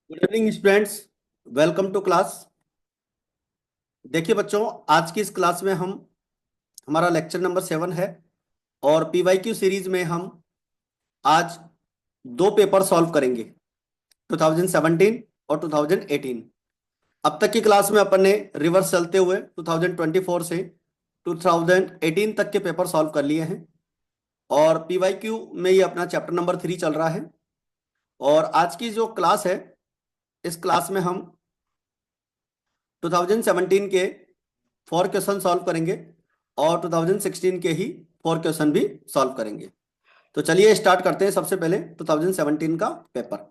Good evening students. Welcome to class. देखिए बच्चों, आज की इस क्लास में हम हमारा लेक्चर नंबर 7 है और पीवाईक्यू सीरीज में हम आज दो पेपर सॉल्व करेंगे, 2017 और 2018। अब तक की क्लास में अपन ने रिवर्स चलते हुए 2024 से 2018 तक के पेपर सॉल्व कर लिए हैं और पीवाईक्यू में ये अपना चैप्टर नंबर 3 चल रहा है। और आज की जो क्लास है, इस क्लास में हम 2017 के 4 क्वेश्चन सॉल्व करेंगे और 2016 के ही 4 क्वेश्चन भी सॉल्व करेंगे। तो चलिए स्टार्ट करते हैं। सबसे पहले 2017 का पेपर।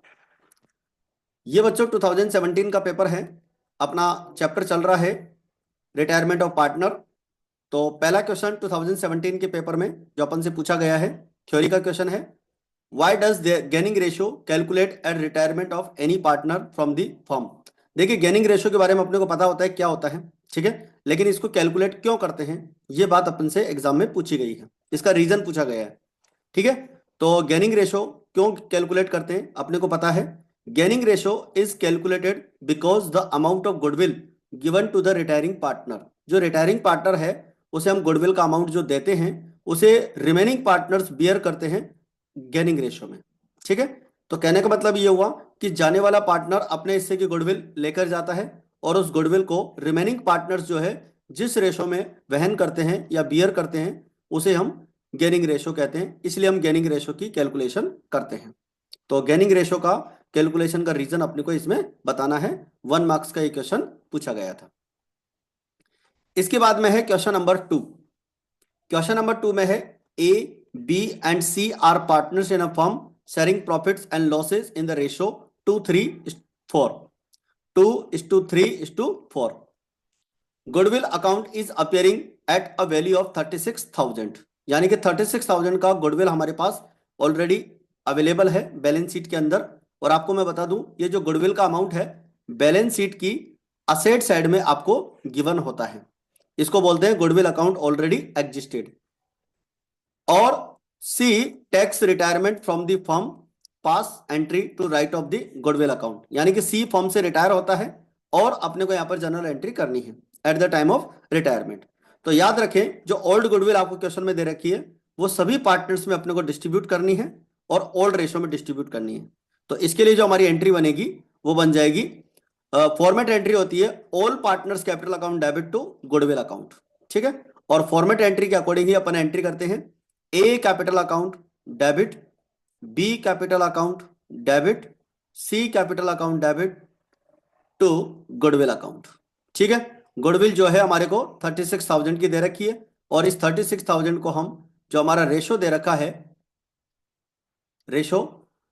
ये बच्चों 2017 का पेपर है, अपना चैप्टर चल रहा है रिटायरमेंट ऑफ पार्टनर। तो पहला क्वेश्चन 2017 के पेपर में जो अपन से पूछा गया है, थ्योरी का क्वेश्चन है, why does gaining ratio calculate at retirement of any partner from the firm. देखिए, गेनिंग रेशियो के बारे में अपने को पता होता है क्या होता है, ठीक है, लेकिन इसको कैलकुलेट क्यों करते हैं ये बात अपन से एग्जाम में पूछी गई है, इसका रीजन पूछा गया है, ठीक है। तो गेनिंग रेशियो क्यों कैलकुलेट करते हैं अपने को पता है। Gaining ratio is calculated because the amount of goodwill given to the retiring partner. जो रिटायरिंग पार्टनर है उसे हम गुडविल का अमाउंट जो देते हैं उसे रिमेनिंग पार्टनर्स बियर करते हैं गेनिंग रेशियो में, ठीक है। तो कहने का मतलब ये हुआ कि जाने वाला पार्टनर अपने हिस्से की गुडविल लेकर जाता है और उस गुडविल को रिमेनिंग पार्टनर्स जो है जिस रेशो में वहन करते हैं या बियर करते हैं उसे हम गेनिंग रेशो कहते हैं, इसलिए हम गेनिंग रेशो की कैलकुलेशन करते हैं। तो गेनिंग रेशो का कैलकुलेशन का रीजन अपने को इसमें बताना है। 1 मार्क्स का ये क्वेश्चन पूछा गया था। इसके बाद में है क्वेश्चन नंबर 2। क्वेश्चन नंबर 2 में है, A B and C are partners in a firm sharing profits and losses in the ratio 2:3:4। 2:3:4। Goodwill account is appearing at a value of 36,000, यानी कि 36,000 का गुडविल हमारे पास ऑलरेडी अवेलेबल है balance sheet के अंदर। और आपको मैं बता दूं, ये जो गुडविल का अमाउंट है बैलेंस शीट की असेट साइड में आपको गिवन होता है, इसको बोलते हैं गुडविल अकाउंट ऑलरेडी एग्जिस्टेड। और C takes retirement from the firm pass entry to write off the goodwill account, यानी कि सी फर्म से रिटायर होता है और अपने को यहां पर जनरल एंट्री करनी है eight the time of retirement. तो याद रखें, जो ओल्ड गुडविल आपको क्वेश्चन में दे रखी है वो सभी पार्टनर्स में अपने को डिस्ट्रीब्यूट करनी है और ओल्ड रेशो में डिस्ट्रीब्यूट करनी है। तो इसके लिए जो हमारी एंट्री बनेगी वो बन जाएगी, फॉर्मेट एंट्री होती है all partners capital account debit to goodwill account, ठीक है। और फॉर्मेट एंट्री के अकॉर्डिंग ही अपन एंट्री करते हैं, A capital account debit, B capital account debit, C capital account debit to goodwill account, ठीक है। गुडविल जो है हमारे को 36,000 की दे रखी है और इस 36,000 को हम, जो हमारा रेशो दे रखा है रेशो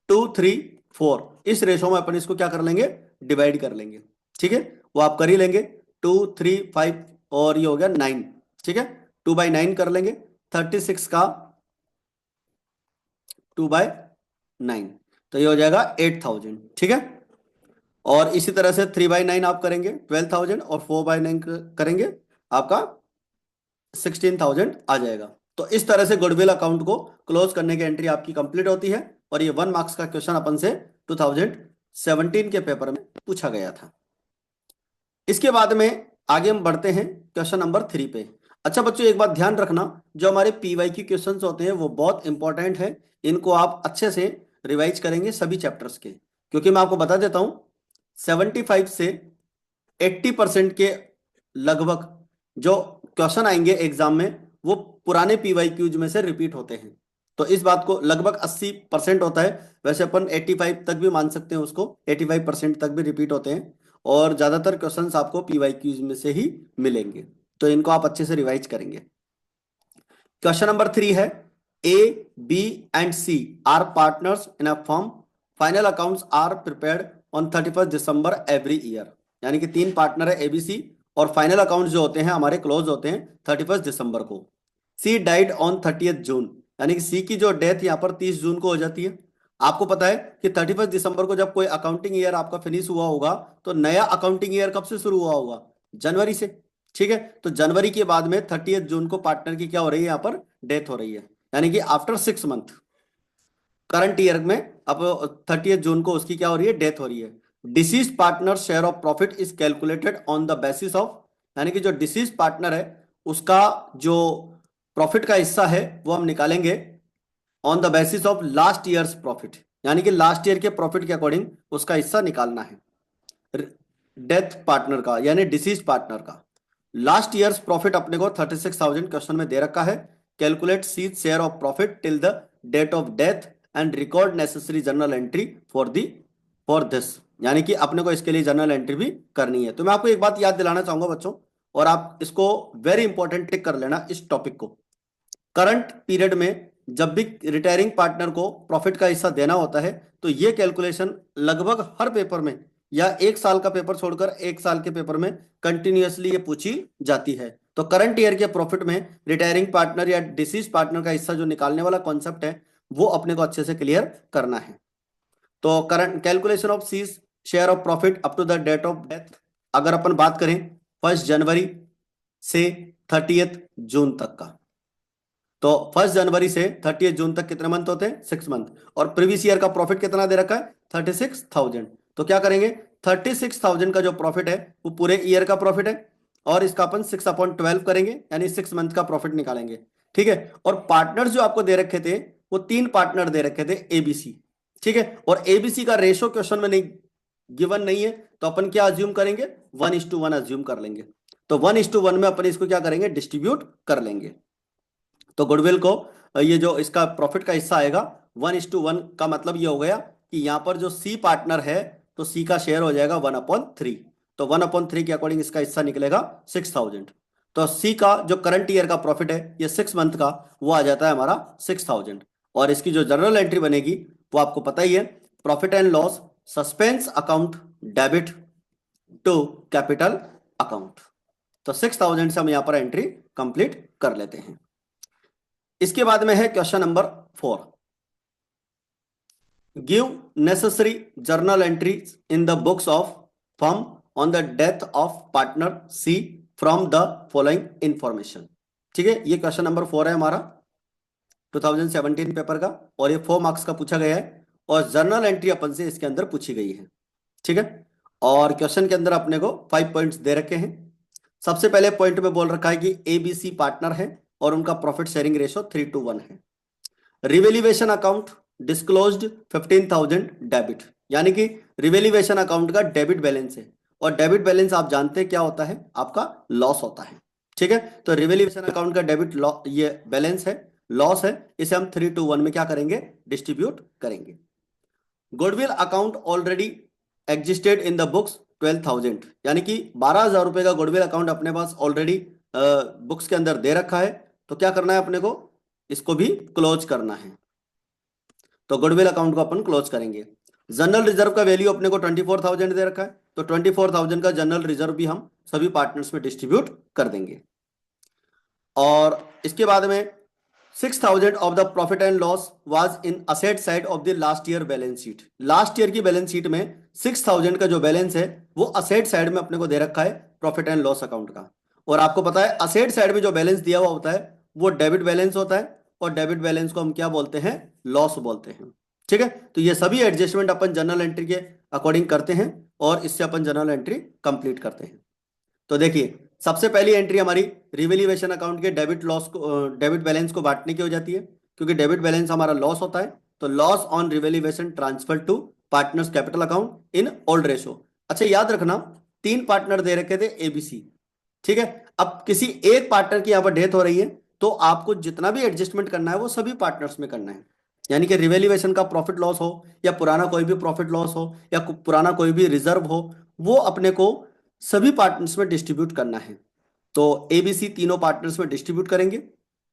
2:3:4, इस रेशो में अपन इसको क्या कर लेंगे, डिवाइड कर लेंगे, ठीक है। वो आप कर ही लेंगे, 2, 3, 5 और ये हो गया 9, ठीक है। 2/9 कर लेंगे, 36 का 2/9, तो ये हो जाएगा 8,000, ठीक है। और इसी तरह से 3/9 आप करेंगे 12,000 और 4/9 करेंगे आपका 16,000 आ जाएगा। तो इस तरह से गुडविल अकाउंट को क्लोज करने की एंट्री आपकी कंप्लीट होती है और ये 1 मार्क्स का क्वेश्चन अपन से 2017 के पेपर में पूछा गया था। इसके बाद में आगे हम बढ़ते हैं क्वेश्चन नंबर 3 पे। अच्छा बच्चों, एक बात ध्यान रखना, जो हमारे पीवाईक्यू क्वेश्चंस होते हैं वो बहुत इंपॉर्टेंट है, इनको आप अच्छे से रिवाइज करेंगे सभी चैप्टर्स के, क्योंकि मैं आपको बता देता हूं 75 से 80% के लगभग जो क्वेश्चन आएंगे एग्जाम में वो पुराने पीवाईक्यूज में से रिपीट होते हैं। तो इस बात को लगभग 80% होता है, वैसे अपन 85 तक भी मान सकते हैं उसको, 85% तक भी रिपीट होते हैं और ज्यादातर क्वेश्चंस आपको पीवाईक्यूज में से ही मिलेंगे। तो इनको आप अच्छे से रिवाइज करेंगे। क्वेश्चन नंबर 3 है, A B and C are partners in a firm, final accounts are prepared on 31 December every year, यानी कि 3 पार्टनर है एबीसी और फाइनल अकाउंट जो होते हैं हमारे क्लोज होते हैं 31 दिसंबर को। सी डाइड ऑन 30 जून, यानी कि सी की जो डेथ यहाँ पर 30 जून को हो जाती है। आपको पता है कि 31 दिसंबर को जब कोई अकाउंटिंग ईयर आपका फिनिश हुआ होगा तो नया अकाउंटिंग ईयर कब से शुरू हुआ होगा, जनवरी से, ठीक है। तो जनवरी के बाद में 30 जून को पार्टनर की क्या हो रही है, यहाँ पर डेथ हो रही है, यानी कि आफ्टर 6 मंथ करंट ईयर में अब 30 जून को उसकी क्या हो रही है, डेथ हो रही है। Disease partner share of profit is calculated on the basis of, यानी कि जो डिसीज पार्टनर है उसका जो प्रॉफिट का हिस्सा है वो हम निकालेंगे on the basis of last year's profit, यानी कि लास्ट ईयर के प्रॉफिट के अकॉर्डिंग उसका हिस्सा निकालना है डेथ पार्टनर का, यानी डिसीज पार्टनर का। लास्ट ईयर्स प्रॉफिट अपने को 36,000 क्वेश्चन में दे रखा है। Calculate C's share of profit till the date of death and record necessary journal entry for this, यानी कि अपने को इसके लिए जर्नल एंट्री भी करनी है। तो मैं आपको एक बात याद दिलाना चाहूंगा बच्चों, और आप इसको वेरी इंपॉर्टेंट टिक कर लेना इस टॉपिक को। करंट पीरियड में जब भी रिटायरिंग पार्टनर को प्रॉफिट का हिस्सा देना होता है तो ये कैलकुलेशन लगभग हर पेपर में, या एक साल का पेपर छोड़कर एक साल के पेपर में कंटिन्यूअसली ये पूछी जाती है। तो करंट ईयर के प्रॉफिट में रिटायरिंग पार्टनर या डिसीज पार्टनर का हिस्सा जो निकालने वाला कॉन्सेप्ट है वो अपने को अच्छे से क्लियर करना है। तो current calculation of C's share of profit up to the date of death, अगर अपन बात करें 1 जनवरी से 30 जून तक का, तो 1 जनवरी से 30 जून तक कितने मंथ होते हैं? 6 मंथ। और प्रीवियस ईयर का प्रॉफिट कितना दे रखा है? 36,000। तो क्या करेंगे, 36,000 का जो प्रॉफिट है वो पूरे ईयर का प्रॉफिट है, और इसका अपन 6/12 करेंगे, यानी 6 मंथ का प्रॉफिट निकालेंगे। ठीक है। और पार्टनर जो आपको दे रखे थे वो 3 पार्टनर दे रखे थे एबीसी। ठीक है। और एबीसी का रेशो क्वेश्चन में नहीं गिवन नहीं है, तो अपन क्या अज्यूम करेंगे? 1:1 अज्यूम कर लेंगे। तो 1:1 में अपन इसको क्या करेंगे? डिस्ट्रीब्यूट कर लेंगे। तो गुडविल को ये जो इसका प्रॉफिट का हिस्सा आएगा 1:1 का मतलब ये हो गया कि यहां पर जो सी पार्टनर है तो सी का शेयर हो जाएगा 1/3। तो 1/3 के अकॉर्डिंग इसका हिस्सा निकलेगा 6,000। तो सी का जो करंट ईयर का प्रॉफिट है ये 6 मंथ का, वो आ जाता है हमारा 6,000। और इसकी जो जर्नल एंट्री बनेगी वो आपको पता ही है, profit and loss suspense account debit to capital account. तो 6,000 से हम यहां पर एंट्री कंप्लीट कर लेते हैं। इसके बाद में है question number 4। Give necessary journal entries in the books of firm on the death of partner C from the following information. ठीक है, ये क्वेश्चन नंबर 4 है हमारा 2017 पेपर का, और ये 4 मार्क्स का पूछा गया है, और जर्नल एंट्री अपन से इसके अंदर पूछी गई है। ठीक है। और क्वेश्चन के अंदर अपने को 5 पॉइंट्स दे रखे हैं। सबसे पहले पॉइंट में बोल रखा है कि एबीसी पार्टनर है और उनका प्रॉफिट शेयरिंग रेशो 3:1 है। रिवेल्यूएशन अकाउंट डिस्क्लोज्ड 15,000 डेबिट, यानी कि रिवेल्यूएशन अकाउंट का डेबिट बैलेंस है, और डेबिट बैलेंस आप जानते हैं क्या होता है? आपका लॉस होता है। ठीक है। तो रिवेल्यूएशन अकाउंट का डेबिट ये बैलेंस है, लॉस है, इसे हम 3:1 में क्या करेंगे? डिस्ट्रीब्यूट करेंगे। Goodwill account already existed in the books 12,000, यानी कि 12,000 रुपए का गुडविल अकाउंट अपने पास ऑलरेडी बुक्स के अंदर दे रखा है। तो क्या करना है अपने को? इसको भी क्लोज करना है। तो गुडविल अकाउंट को अपन क्लोज करेंगे। जनरल रिजर्व का वैल्यू अपने को 24,000 दे रखा है, तो 24,000 का जनरल रिजर्व भी हम सभी पार्टनर्स में डिस्ट्रीब्यूट कर देंगे। और इसके बाद में 6,000 of the profit and loss was in asset side of the last year balance sheet. Last year की बैलेंस शीट में 6,000 का जो बैलेंस है वो असेट साइड में अपने को दे रखा है प्रॉफिट एंड लॉस अकाउंट का। और आपको पता है असेट साइड में जो बैलेंस दिया हुआ होता है वो डेबिट बैलेंस होता है, और डेबिट बैलेंस को हम क्या बोलते हैं? लॉस बोलते हैं। ठीक है। तो ये सभी एडजस्टमेंट अपन जनरल एंट्री के अकॉर्डिंग करते हैं, और इससे अपन जनरल एंट्री कंप्लीट करते हैं। तो देखिए, सबसे पहली एंट्री हमारी रिवेल्यूएशन अकाउंट के डेबिट बैलेंस को बांटने की हो जाती है, क्योंकि डेबिट बैलेंस हमारा लॉस होता है। तो loss on revaluation transfer to partners capital account in old ratio. अच्छा, याद रखना 3 पार्टनर दे रखे थे एबीसी। ठीक है। अब किसी एक पार्टनर की यहां पर डेथ हो रही है, तो आपको जितना भी एडजस्टमेंट करना है वो सभी पार्टनर्स में करना है, यानी कि रिवेल्यूएशन का प्रॉफिट लॉस हो, या पुराना कोई भी प्रॉफिट लॉस हो, या पुराना कोई भी रिजर्व हो, वो अपने को सभी पार्टनर्स में डिस्ट्रीब्यूट करना है। तो एबीसी तीनों पार्टनर्स में डिस्ट्रीब्यूट करेंगे।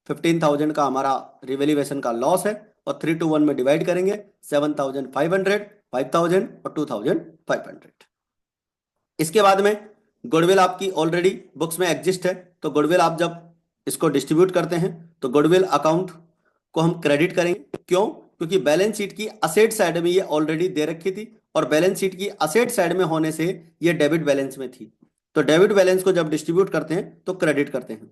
15,000 का हमारा रिवेल्यूएशन का लॉस है, और 3:1 में डिवाइड करेंगे। 7,500, 5,000 और 2,500। इसके बाद में गुडविल आपकी ऑलरेडी बुक्स में एग्जिस्ट है, तो गुडविल आप जब इसको डिस्ट्रीब्यूट करते हैं तो गुडविल अकाउंट को हम क्रेडिट करेंगे। क्यों? क्योंकि बैलेंस शीट की असेट साइड में ये ऑलरेडी दे रखी थी, और बैलेंस शीट की असेट साइड में होने से ये डेबिट बैलेंस में थी। तो डेबिट बैलेंस को जब डिस्ट्रीब्यूट करते हैं तो क्रेडिट करते हैं,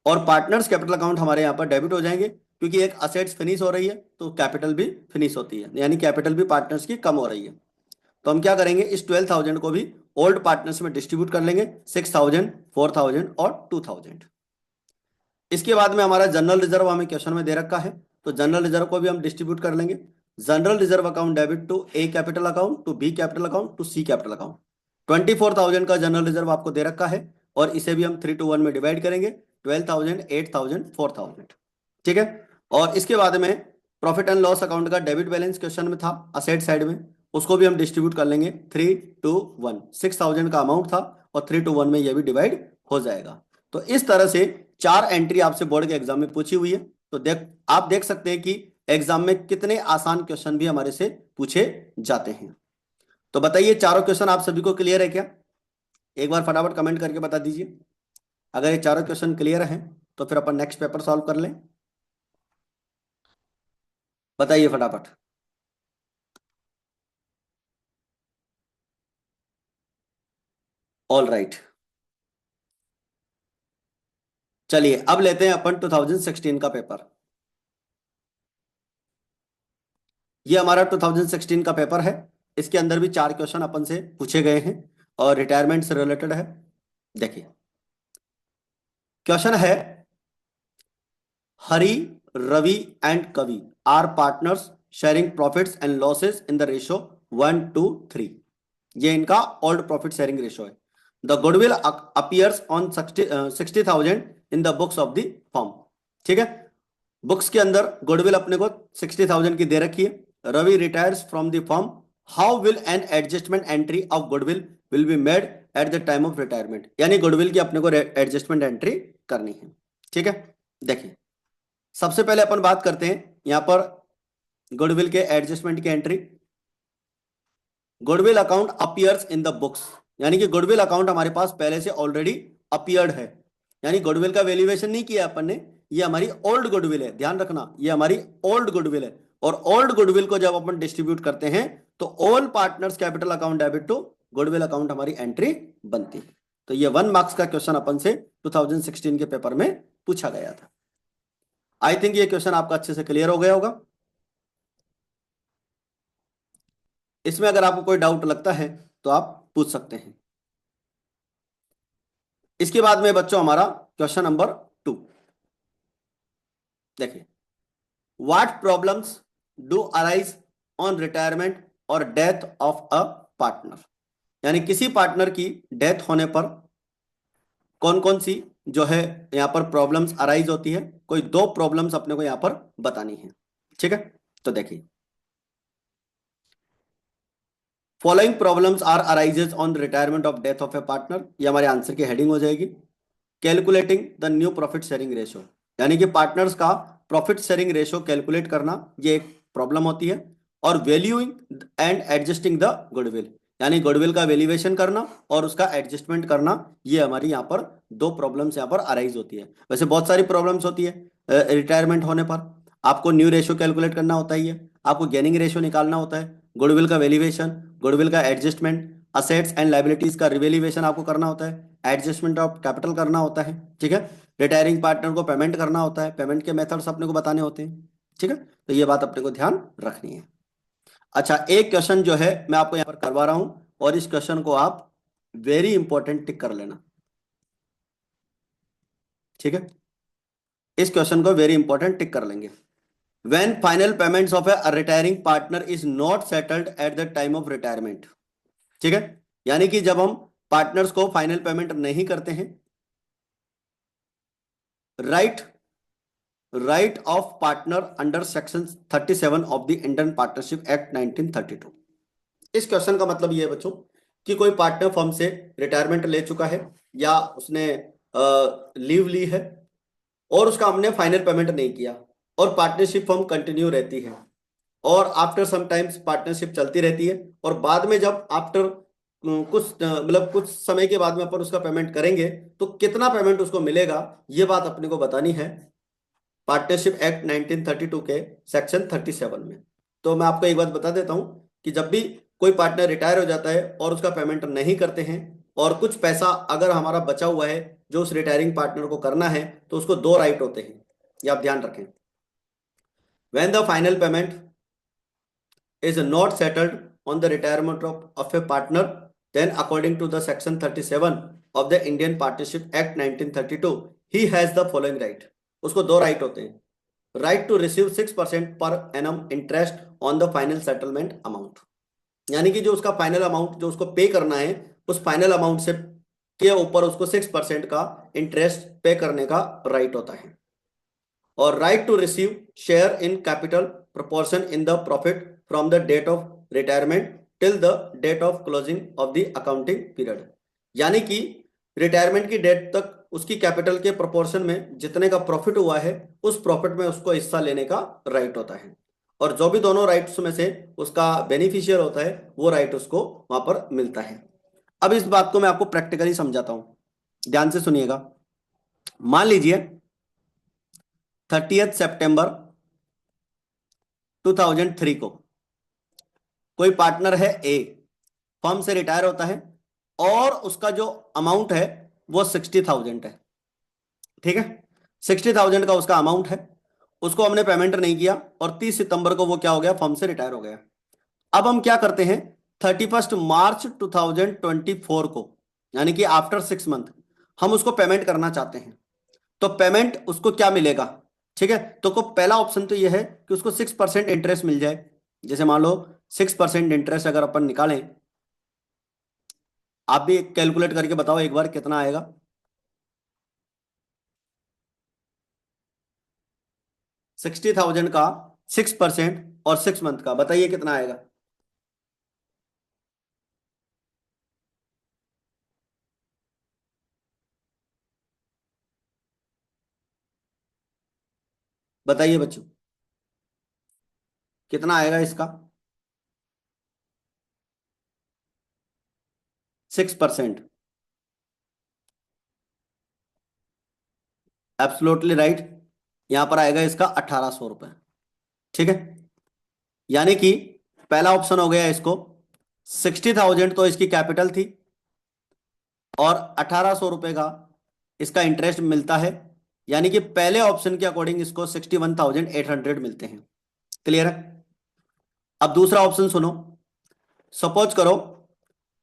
और पार्टनर्स कैपिटल अकाउंट हमारे यहाँ पर डेबिट हो जाएंगे, क्योंकि एक असेट्स फिनिश हो रही है तो कैपिटल भी फिनिश होती है, यानी कैपिटल भी पार्टनर्स की कम हो रही है। तो हम क्या करेंगे, इस 12,000 को भी ओल्ड पार्टनर्स में डिस्ट्रीब्यूट कर लेंगे, 6,000, 4,000 और 2,000। इसके बाद में हमारा जनरल रिजर्व हमें क्वेश्चन में दे रखा है, तो जनरल रिजर्व को भी हम डिस्ट्रीब्यूट कर लेंगे। General reserve account debit to A capital account, to B capital account, to C capital account. 24,000 का जनरल रिजर्व आपको दे रखा है, और इसे भी हम 3 to 1 में डिवाइड करेंगे, 12,000, 8,000, 4,000। ठीक है। और इसके बाद में प्रॉफिट एंड लॉस अकाउंट का डेबिट बैलेंस क्वेश्चन में था असेट साइड में, उसको भी हम डिस्ट्रीब्यूट कर लेंगे 3 to 1। 6,000 का अमाउंट था, और 3 to 1 में यह भी डिवाइड हो जाएगा। तो इस तरह से 4 एंट्री आपसे बोर्ड के एग्जाम में पूछी हुई है। तो आप देख सकते हैं कि एग्जाम में कितने आसान क्वेश्चन भी हमारे से पूछे जाते हैं। तो बताइए, चारों क्वेश्चन आप सभी को क्लियर है क्या? एक बार फटाफट कमेंट करके बता दीजिए। अगर ये चारों क्वेश्चन क्लियर हैं तो फिर अपन नेक्स्ट पेपर सॉल्व कर लें। बताइए फटाफट। ऑल राइट, चलिए अब लेते हैं अपन 2016 का पेपर। ये हमारा 2016 का पेपर है। इसके अंदर भी 4 क्वेश्चन अपन से पूछे गए हैं, और रिटायरमेंट से रिलेटेड है। देखिए क्वेश्चन है, Hari, Ravi and Kavi are partners sharing profits and losses in the ratio 1:3। ये इनका ओल्ड प्रॉफिट शेयरिंग रेशियो है। The goodwill appears on 60,000 in the books of the firm. ठीक है, बुक्स के अंदर गुडविल अपने को 60,000 की दे रखी है। Ravi retires from the firm, how will an adjustment entry of goodwill will be made at the time of retirement. यानी गुडविल की अपने को एडजस्टमेंट एंट्री करनी है। ठीक है, देखिए सबसे पहले अपन बात करते हैं यहां पर गुडविल के एडजस्टमेंट की entry. Goodwill account appears in the books, यानी कि गुडविल अकाउंट हमारे पास पहले से ऑलरेडी अपीयर्ड है, यानी गुडविल का वैल्यूएशन नहीं किया अपन ने, ये हमारी ओल्ड गुडविल है। ध्यान रखना, ये हमारी ओल्ड गुडविल है, और ओल्ड गुडविल को जब अपन डिस्ट्रीब्यूट करते हैं तो all partners capital account debit to goodwill account हमारी एंट्री बनती है। तो ये 1 मार्क्स का क्वेश्चन अपन से 2016 के पेपर में पूछा गया था। आई थिंक ये क्वेश्चन आपका अच्छे से क्लियर हो गया होगा। इसमें अगर आपको कोई डाउट लगता है तो आप पूछ सकते हैं। इसके बाद में बच्चों हमारा क्वेश्चन नंबर 2। देखिए, what problems do arise on retirement और डेथ ऑफ अ पार्टनर। यानी किसी पार्टनर की डेथ होने पर कौन कौन सी जो है यहां पर प्रॉब्लम्स अराइज होती है। कोई 2 प्रॉब्लम्स अपने को यहां पर बतानी है। ठीक है, तो देखिए, following problems are arises on retirement of death of a partner, ये हमारे आंसर की हेडिंग हो जाएगी। Calculating the new profit sharing ratio, यानी कि पार्टनर्स का प्रॉफिट शेयरिंग रेशियो कैलकुलेट करना, ये एक प्रॉब्लम होती है। और valuing and adjusting the goodwill, यानी गुडविल का वैल्यूएशन करना और उसका एडजस्टमेंट करना, ये हमारी यहाँ पर 2 प्रॉब्लम्स यहाँ पर अराइज होती है। वैसे बहुत सारी प्रॉब्लम्स होती है रिटायरमेंट होने पर। आपको न्यू रेशियो कैलकुलेट करना होता ही है, आपको गेनिंग रेशियो निकालना होता है, गुडविल का वैल्यूएशन, गुडविल का एडजस्टमेंट, असेट्स एंड लाइबिलिटीज का रिवैल्यूएशन आपको करना होता है, एडजस्टमेंट ऑफ कैपिटल करना होता है। ठीक है, रिटायरिंग पार्टनर को पेमेंट करना होता है, पेमेंट के मेथड्स अपने को बताने होते हैं। ठीक है, तो ये बात अपने को ध्यान रखनी है। अच्छा, एक क्वेश्चन जो है मैं आपको यहाँ पर करवा रहा हूं, और इस क्वेश्चन को आप वेरी इंपॉर्टेंट टिक कर लेना। ठीक है, इस क्वेश्चन को वेरी इंपॉर्टेंट टिक कर लेंगे। When final payments of a retiring partner is not settled at the time of retirement। ठीक है, यानी कि जब हम पार्टनर्स को फाइनल पेमेंट नहीं करते हैं, right of partner under section 37 of the Indian partnership act 1932। इस क्वेश्चन का मतलब ये है बच्चों कि कोई पार्टनर फर्म से रिटायरमेंट ले चुका है, या उसने लीव ली है, और उसका हमने फाइनल पेमेंट नहीं किया, और पार्टनरशिप फर्म कंटिन्यू रहती है, और आफ्टर सम टाइम्स पार्टनरशिप चलती रहती है, और बाद में जब आफ्टर कुछ मतलब कुछ समय के बाद में अपन उसका पेमेंट करेंगे तो कितना पेमेंट उसको मिलेगा, ये बात अपने को बतानी है पार्टनरशिप एक्ट 1932 के सेक्शन 37 में। तो मैं आपको एक बात बता देता हूं कि जब भी कोई पार्टनर रिटायर हो जाता है और उसका पेमेंट नहीं करते हैं, और कुछ पैसा अगर हमारा बचा हुआ है जो उस रिटायरिंग पार्टनर को करना है, तो उसको 2 राइट होते हैं, ये आप ध्यान रखें। When the final payment is not settled on the retirement of a partner, then according to the section 37 of the Indian Partnership Act 1932, he has the following right. उसको दो राइट होते हैं. Right to receive 6% per annum interest on the final settlement amount, यानी कि जो उसका final amount जो उसको पे करना है, उस फाइनल अमाउंट से के ऊपर उसको 6% का इंटरेस्ट पे करने का राइट होता है. और right to receive share in capital proportion in the profit from the date of retirement till the date of closing of the accounting period, यानी कि रिटायरमेंट की डेट तक उसकी कैपिटल के प्रोपोर्शन में जितने का प्रॉफिट हुआ है, उस प्रॉफिट में उसको हिस्सा लेने का राइट होता है. और जो भी दोनों राइट्स में से उसका बेनिफिशियल होता है, वो राइट उसको वहां पर मिलता है. अब इस बात को मैं आपको प्रैक्टिकली समझाता हूं, ध्यान से सुनिएगा. मान लीजिए 30 सितंबर 2003 को कोई पार्टनर है ए, फर्म से रिटायर होता है और उसका जो अमाउंट है वो 60,000 है. ठीक है, 60,000 का उसका अमाउंट है, उसको हमने पेमेंट नहीं किया और 30 सितंबर को वो क्या हो गया, फर्म से रिटायर हो गया. अब हम क्या करते हैं, 31 मार्च 2024 को, यानी कि आफ्टर 6 मंथ हम उसको पेमेंट करना चाहते हैं. तो पेमेंट उसको क्या मिलेगा? ठीक है, तो को पहला ऑप्शन तो ये है कि उसको 6% इंटरेस्ट मिल जाए. जैसे मान लो 6% इंटरेस्ट अगर अपन निकालें, आप भी कैलकुलेट करके बताओ एक बार कितना आएगा. 60,000 का 6% और 6 मंथ का बताइए कितना आएगा. बताइए बच्चों कितना आएगा इसका. 6%. Absolutely right. यहां पर आएगा इसका 1,800 रुपए. ठीक है, यानी कि पहला ऑप्शन हो गया इसको, 60,000 तो इसकी कैपिटल थी और 1,800 रुपए का इसका इंटरेस्ट मिलता है, यानी कि पहले ऑप्शन के अकॉर्डिंग इसको 61,800 मिलते हैं. क्लियर है? अब दूसरा ऑप्शन सुनो. सपोज करो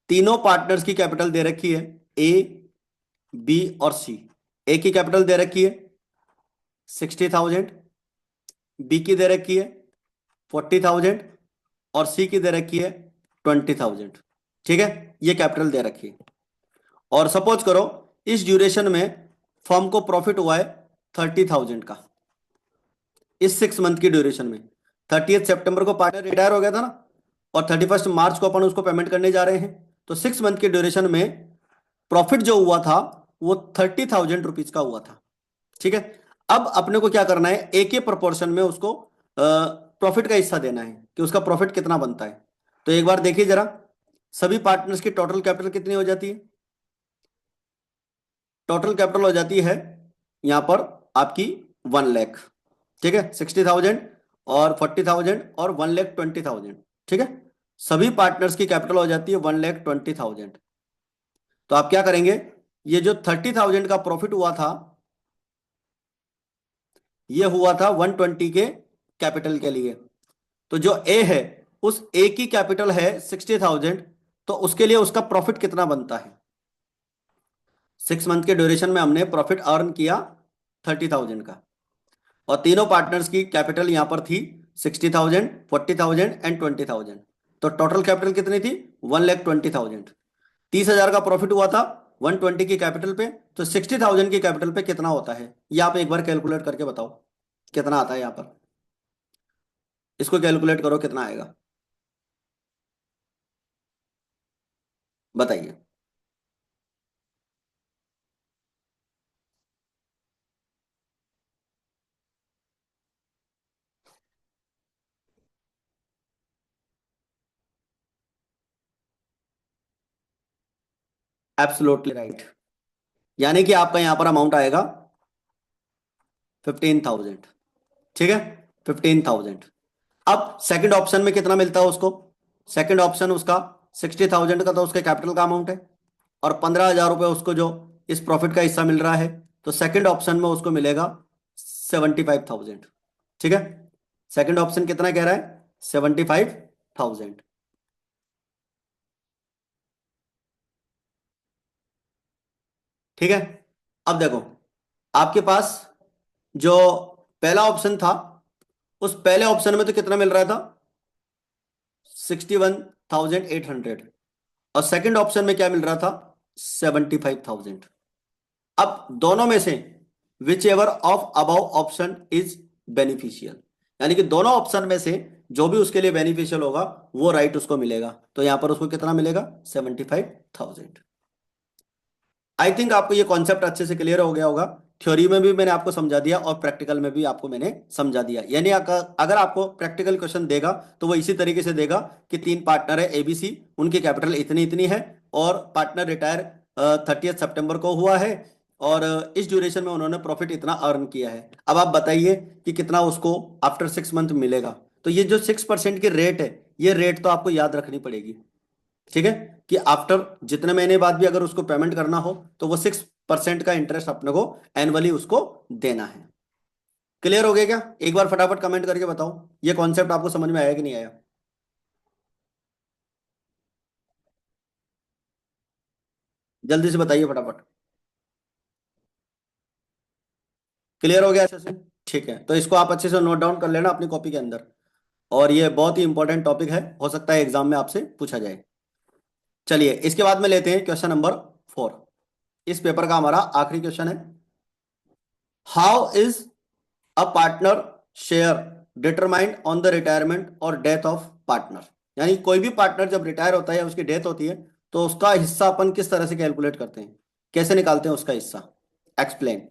तीनों पार्टनर्स की कैपिटल दे रखी है, ए बी और सी. ए की कैपिटल दे रखी है 60,000, बी की दे रखी है 40,000 और सी की दे रखी है 20,000. ठीक है, ये कैपिटल दे रखी है. और सपोज करो इस ड्यूरेशन में फर्म को प्रॉफिट हुआ है 30,000 का. इस 6 मंथ की ड्यूरेशन में 30 सितंबर को पार्टनर रिटायर हो गया था ना, और 31 मार्च को अपन उसको पेमेंट करने जा रहे हैं. तो 6 मंथ के ड्यूरेशन में प्रॉफिट जो हुआ था वो 30,000 रुपीज का हुआ था. ठीक है, अब अपने को क्या करना है, एक ही प्रोपोर्शन में उसको प्रॉफिट का हिस्सा देना है कि उसका प्रॉफिट कितना बनता है. तो एक बार देखिए जरा, सभी पार्टनर्स की टोटल कैपिटल कितनी हो जाती है. टोटल कैपिटल हो जाती है यहां पर आपकी 1 लाख. ठीक है, 60,000 और 40,000 और 1,20,000. ठीक है, सभी पार्टनर्स की कैपिटल हो जाती है 1,20,000. तो आप क्या करेंगे, ये जो 30,000 का प्रॉफिट हुआ था, ये हुआ था 120 के कैपिटल के लिए. तो जो ए है उस ए की कैपिटल है 60,000, तो उसके लिए उसका प्रॉफिट कितना बनता है. 6 मंथ के ड्यूरेशन में हमने प्रॉफिट अर्न किया 30,000 का, और तीनों पार्टनर्स की कैपिटल यहां पर थी 60,000, 40,000 एंड 20,000. तो टोटल कैपिटल कितनी थी 1,20,000. 30,000 का प्रॉफिट हुआ था 120 की कैपिटल पे, तो 60,000 की कैपिटल पे कितना होता है, ये आप एक बार कैलकुलेट करके बताओ कितना आता है. यहां पर इसको कैलकुलेट करो कितना आएगा, बताइए. एब्सोल्युटली राइट, यानी कि आपका यहां पर अमाउंट आएगा 15,000. ठीक है, 15,000. अब सेकंड ऑप्शन में कितना मिलता है उसको, सेकंड ऑप्शन उसका 60,000 का तो उसके कैपिटल का अमाउंट है, और 15,000 रुपये उसको जो इस प्रॉफिट का हिस्सा मिल रहा है, तो सेकंड ऑप्शन में उसको मिलेगा 75,000. ठीक है, सेकंड ऑप्शन कितना कह रहा है 75,000. ठीक है। अब देखो, आपके पास जो पहला ऑप्शन था, उस पहले ऑप्शन में तो कितना मिल रहा था? 61,800। और सेकंड ऑप्शन में क्या मिल रहा था? 75,000। अब दोनों में से which ever of above option is beneficial, यानी कि दोनों ऑप्शन में से जो भी उसके लिए बेनिफिशियल होगा वो राइट उसको मिलेगा। तो यहां पर उसको कितना मिलेगा? 75,000। आई थिंक आपको ये कॉन्सेप्ट अच्छे से क्लियर हो गया होगा। थ्योरी में भी मैंने आपको समझा दिया और प्रैक्टिकल में भी आपको मैंने समझा दिया। यानी अगर आपको प्रैक्टिकल क्वेश्चन देगा तो वो इसी तरीके से देगा कि तीन पार्टनर है एबीसी, उनकी कैपिटल इतनी इतनी है, और पार्टनर रिटायर 30 सितंबर को हुआ है, और इस ड्यूरेशन में उन्होंने प्रॉफिट इतना अर्न किया है। अब आप बताइए कि कितना उसको आफ्टर 6 मंथ मिलेगा। तो ये जो 6% की रेट है, ये रेट तो आपको याद रखनी पड़ेगी। ठीक है, कि आफ्टर जितने महीने बाद भी अगर उसको पेमेंट करना हो तो वो 6% का इंटरेस्ट अपने को एनुअली उसको देना है। क्लियर हो गया क्या? एक बार फटाफट कमेंट करके बताओ ये कॉन्सेप्ट आपको समझ में आया कि नहीं आया। जल्दी से बताइए फटाफट। क्लियर हो गया अच्छे से? ठीक है, तो इसको आप अच्छे से नोट डाउन कर लेना अपनी कॉपी के अंदर। और ये बहुत ही इंपॉर्टेंट टॉपिक है, हो सकता है एग्जाम में आपसे पूछा जाए। चलिए इसके बाद में लेते हैं क्वेश्चन नंबर 4। इस पेपर का हमारा आखिरी क्वेश्चन है। How is a partner share determined on the retirement और डेथ ऑफ पार्टनर। यानी कोई भी पार्टनर जब रिटायर होता है या उसकी डेथ होती है तो उसका हिस्सा अपन किस तरह से कैलकुलेट करते हैं, कैसे निकालते हैं उसका हिस्सा। एक्सप्लेन।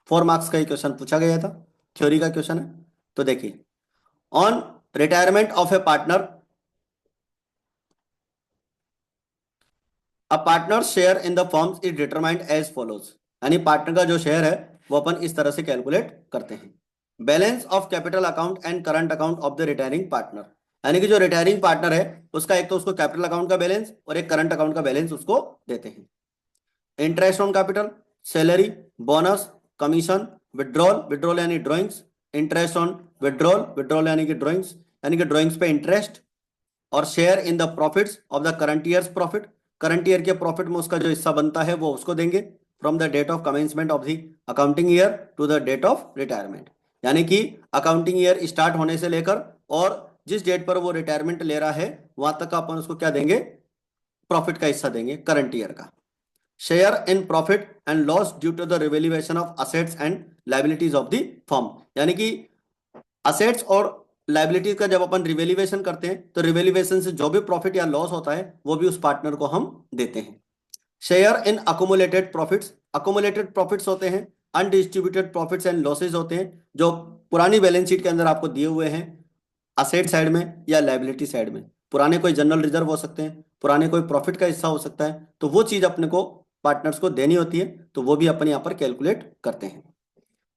4 मार्क्स का ही क्वेश्चन पूछा गया था, थ्योरी का क्वेश्चन है। तो देखिए, on retirement of a partner, a partner share in the firms is determined as follows. यानी पार्टनर का जो शेयर है वो अपन इस तरह से कैलकुलेट करते हैं। Balance of capital account and current account of the retiring partner. यानी कि जो रिटायरिंग पार्टनर है उसका एक तो उसको कैपिटल अकाउंट का बैलेंस और एक करंट अकाउंट का बैलेंस उसको देते हैं। Interest on capital, salary, bonus, commission, withdrawal, withdrawal यानी drawings, interest on withdrawal, withdrawal यानी कि ड्रॉइंग्स, यानी कि ड्रॉइंग्स पे इंटरेस्ट, और share in the profits of the current year's profit. Current year के प्रॉफिट में उसका जो हिस्सा बनता है वो उसको देंगे, from the date of commencement of the accounting year to the date of retirement. यानी कि अकाउंटिंग ईयर स्टार्ट होने से लेकर और जिस डेट पर वो रिटायरमेंट ले रहा है वहां तक का अपन उसको क्या देंगे? प्रॉफिट का हिस्सा देंगे करंट ईयर का। Share in profit and loss due to the revaluation of assets and liabilities of the firm. यानी कि असेट्स और लाइबिलिटीज का जब अपन रिवेल्युएशन करते हैं तो रिवेल्युएशन से जो भी प्रॉफिट या लॉस होता है वो भी उस पार्टनर को हम देते हैं। Share in accumulated profits, accumulated profits होते हैं, अनडिस्ट्रीब्यूटेड प्रॉफिट्स एंड लॉसेज होते हैं जो पुरानी बैलेंस शीट के अंदर आपको दिए हुए हैं, असेट साइड में या लाइबिलिटी साइड में। पुराने कोई जनरल रिजर्व हो सकते हैं, पुराने कोई प्रॉफिट का हिस्सा हो सकता है, तो वो चीज अपने को पार्टनर्स को देनी होती है, तो वो भी अपन यहाँ पर कैलकुलेट करते हैं।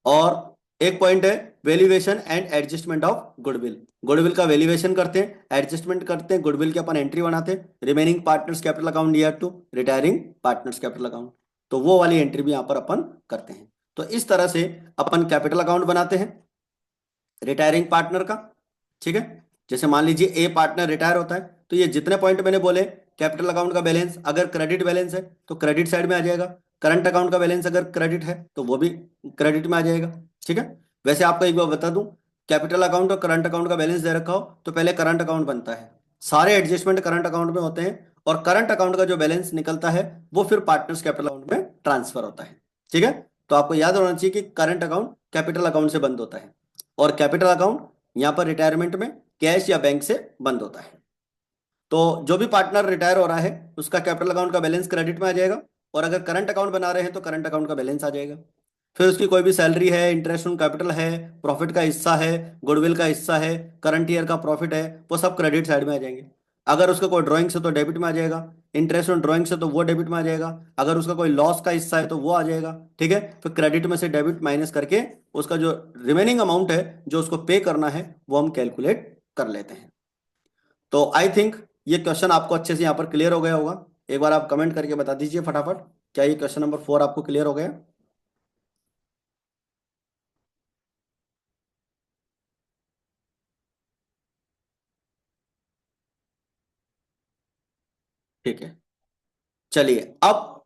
और एक पॉइंट है valuation and adjustment of goodwill. Goodwill का वैल्यूएशन करते हैं, एडजस्टमेंट करते हैं, गुडविल की अपन एंट्री बनाते हैं, remaining partners capital account year to retiring partners capital account. तो वो वाली एंट्री भी यहाँ पर अपन करते हैं। तो इस तरह से अपन कैपिटल अकाउंट बनाते हैं रिटायरिंग पार्टनर का। ठीक है, जैसे मान लीजिए ए पार्टनर रिटायर होता है तो ये जितने पॉइंट मैंने बोले, कैपिटल अकाउंट का बैलेंस अगर क्रेडिट बैलेंस है तो क्रेडिट साइड में आ जाएगा, करंट अकाउंट का बैलेंस अगर क्रेडिट है तो वो भी क्रेडिट में आ जाएगा। ठीक है, वैसे आपको एक बार बता दूं, कैपिटल अकाउंट और करंट अकाउंट का बैलेंस दे रखा हो तो पहले करंट अकाउंट बनता है, सारे एडजस्टमेंट करंट अकाउंट में होते हैं, और करंट अकाउंट का जो बैलेंस निकलता है वो फिर पार्टनर्स कैपिटल अकाउंट में ट्रांसफर होता है। ठीक है, तो आपको याद होना चाहिए कि करंट अकाउंट कैपिटल अकाउंट से बंद होता है, और कैपिटल अकाउंट यहाँ पर रिटायरमेंट में कैश या बैंक से बंद होता है। तो जो भी पार्टनर रिटायर हो रहा है उसका कैपिटल अकाउंट का बैलेंस क्रेडिट में आ जाएगा, और अगर करंट अकाउंट बना रहे हैं तो करंट अकाउंट का बैलेंस आ जाएगा। फिर उसकी कोई भी सैलरी है, इंटरेस्ट ऑन कैपिटल है, प्रॉफिट का हिस्सा है, गुडविल का हिस्सा है, करंट ईयर का प्रॉफिट है, वो सब क्रेडिट साइड में आ जाएंगे। अगर उसका कोई ड्राइंग से तो डेबिट में आ जाएगा, इंटरेस्ट ऑन ड्राइंग से तो वो डेबिट में आ जाएगा, अगर उसका कोई लॉस का हिस्सा है तो वो आ जाएगा। ठीक है, फिर क्रेडिट में से डेबिट माइनस करके उसका जो रिमेनिंग अमाउंट है जो उसको पे करना है वो हम कैलकुलेट कर लेते हैं। तो आई थिंक ये क्वेश्चन आपको अच्छे से यहाँ पर क्लियर हो गया होगा। एक बार आप कमेंट करके बता दीजिए फटाफट, क्या ये क्वेश्चन नंबर 4 आपको क्लियर हो गया? ठीक है, चलिए अब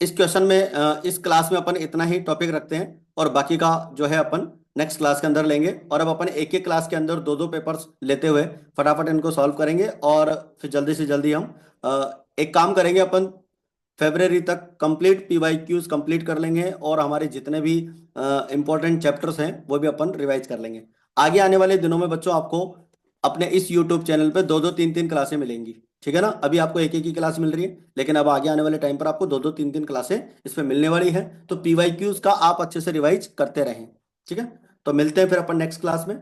इस क्वेश्चन में इस क्लास में अपन इतना ही टॉपिक रखते हैं, और बाकी का जो है अपन नेक्स्ट क्लास के अंदर लेंगे। और अब अपन एक एक क्लास के अंदर दो दो पेपर्स लेते हुए फटाफट इनको सॉल्व करेंगे, और फिर जल्दी से जल्दी हम एक काम करेंगे अपन, फेब्रवरी तक कंप्लीट PYQs कंप्लीट कर लेंगे, और हमारे जितने भी इंपॉर्टेंट चैप्टर्स हैं वो भी अपन रिवाइज कर लेंगे। आगे आने वाले दिनों में बच्चों आपको अपने इस यूट्यूब चैनल पे दो दो तीन तीन क्लासें मिलेंगी, ठीक है ना। अभी आपको एक एक ही क्लास मिल रही है, लेकिन अब आगे आने वाले टाइम पर आपको दो दो तीन तीन क्लासें इसमें मिलने वाली है। तो PYQs का आप अच्छे से रिवाइज करते रहें, ठीक है। तो मिलते हैं फिर अपन नेक्स्ट क्लास में।